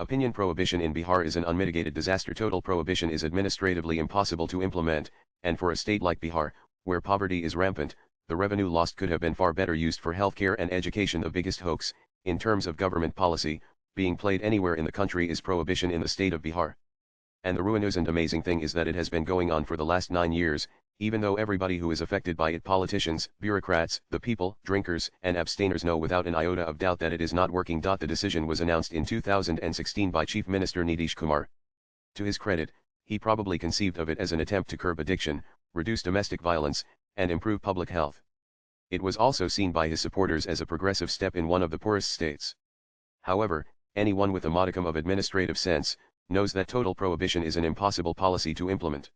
Opinion: Prohibition in Bihar is an unmitigated disaster. Total prohibition is administratively impossible to implement, and for a state like Bihar, where poverty is rampant, the revenue lost could have been far better used for healthcare and education. The biggest hoax, in terms of government policy, being played anywhere in the country is prohibition in the state of Bihar. And the ruinous and amazing thing is that it has been going on for the last 9 years, even though everybody who is affected by it, politicians, bureaucrats, the people, drinkers, and abstainers, know without an iota of doubt that it is not working. The decision was announced in 2016 by Chief Minister Nitish Kumar. To his credit, he probably conceived of it as an attempt to curb addiction, reduce domestic violence, and improve public health. It was also seen by his supporters as a progressive step in one of the poorest states. However, anyone with a modicum of administrative sense knows that total prohibition is an impossible policy to implement.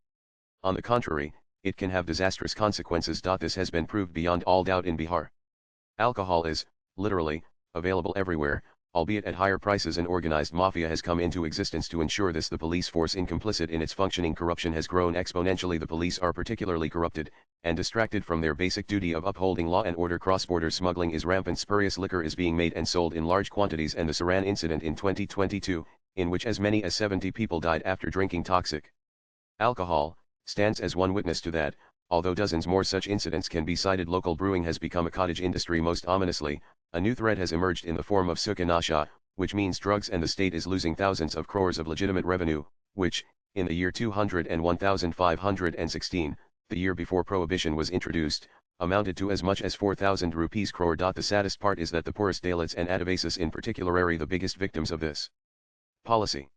On the contrary, it can have disastrous consequences. This has been proved beyond all doubt in Bihar. Alcohol is, literally, available everywhere, albeit at higher prices. An organized mafia has come into existence to ensure this. The police force, incomplicit in its functioning corruption, has grown exponentially. The police are particularly corrupted, and distracted from their basic duty of upholding law and order. Cross-border smuggling is rampant. Spurious liquor is being made and sold in large quantities, and the Saran incident in 2022, in which as many as 70 people died after drinking toxic alcohol, stands as one witness to that, although dozens more such incidents can be cited. Local brewing has become a cottage industry. Most ominously, a new threat has emerged in the form of Sukha Nasha, which means drugs, and the state is losing thousands of crores of legitimate revenue, which, in the year 201,516, the year before prohibition was introduced, amounted to as much as 4,000 rupees crore. The saddest part is that the poorest Dalits and Adivasis in particular are the biggest victims of this policy.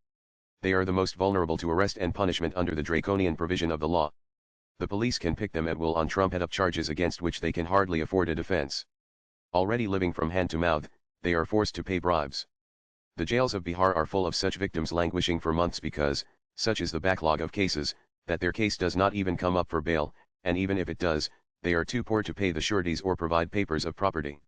They are the most vulnerable to arrest and punishment under the draconian provision of the law. The police can pick them at will on trumped-up charges against which they can hardly afford a defense. Already living from hand to mouth, they are forced to pay bribes. The jails of Bihar are full of such victims, languishing for months because, such is the backlog of cases, that their case does not even come up for bail, and even if it does, they are too poor to pay the sureties or provide papers of property.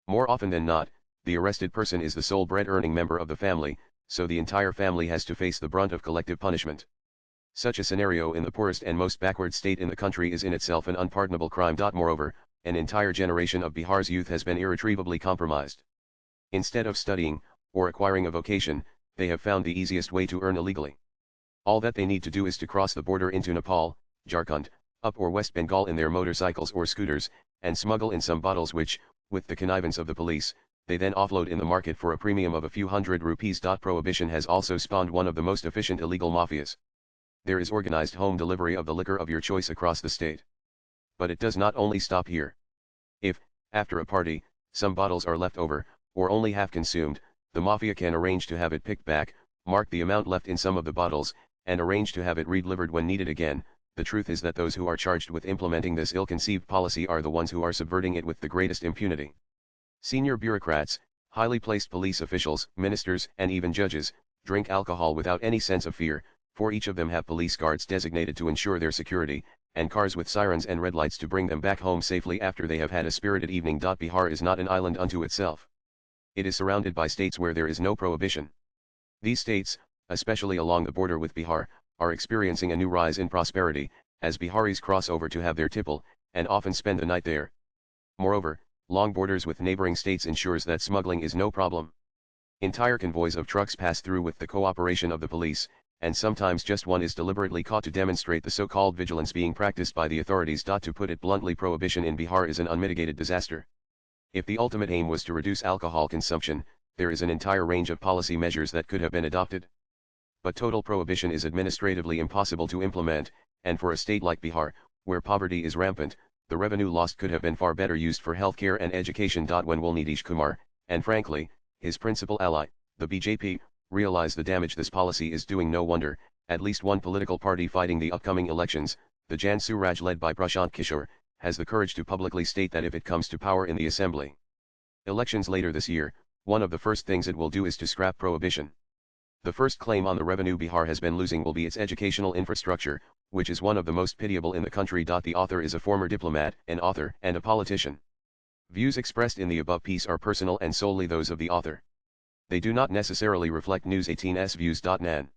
More often than not, the arrested person is the sole bread-earning member of the family, so the entire family has to face the brunt of collective punishment. Such a scenario in the poorest and most backward state in the country is in itself an unpardonable crime. Moreover, an entire generation of Bihar's youth has been irretrievably compromised. Instead of studying, or acquiring a vocation, they have found the easiest way to earn illegally. All that they need to do is to cross the border into Nepal, Jharkhand, up or West Bengal in their motorcycles or scooters, and smuggle in some bottles which, with the connivance of the police, they then offload in the market for a premium of a few hundred rupees. Prohibition has also spawned one of the most efficient illegal mafias. There is organized home delivery of the liquor of your choice across the state. But it does not only stop here. If, after a party, some bottles are left over, or only half consumed, the mafia can arrange to have it picked back, mark the amount left in some of the bottles, and arrange to have it redelivered when needed again. The truth is that those who are charged with implementing this ill-conceived policy are the ones who are subverting it with the greatest impunity. Senior bureaucrats, highly placed police officials, ministers, and even judges, drink alcohol without any sense of fear, for each of them have police guards designated to ensure their security, and cars with sirens and red lights to bring them back home safely after they have had a spirited evening. Bihar is not an island unto itself. It is surrounded by states where there is no prohibition. These states, especially along the border with Bihar, are experiencing a new rise in prosperity, as Biharis cross over to have their tipple, and often spend the night there. Moreover, long borders with neighboring states ensures that smuggling is no problem. Entire convoys of trucks pass through with the cooperation of the police, and sometimes just one is deliberately caught to demonstrate the so-called vigilance being practiced by the authorities. To put it bluntly, prohibition in Bihar is an unmitigated disaster. If the ultimate aim was to reduce alcohol consumption, there is an entire range of policy measures that could have been adopted. But total prohibition is administratively impossible to implement, and for a state like Bihar, where poverty is rampant, the revenue lost could have been far better used for healthcare and education. When will Nitish Kumar, and frankly, his principal ally, the BJP, realize the damage this policy is doing? No wonder, at least one political party fighting the upcoming elections, the Jan Suraj led by Prashant Kishore, has the courage to publicly state that if it comes to power in the assembly elections later this year, one of the first things it will do is to scrap prohibition. The first claim on the revenue Bihar has been losing will be its educational infrastructure, which is one of the most pitiable in the country. The author is a former diplomat, an author, and a politician. Views expressed in the above piece are personal and solely those of the author. They do not necessarily reflect News 18's views. Nan.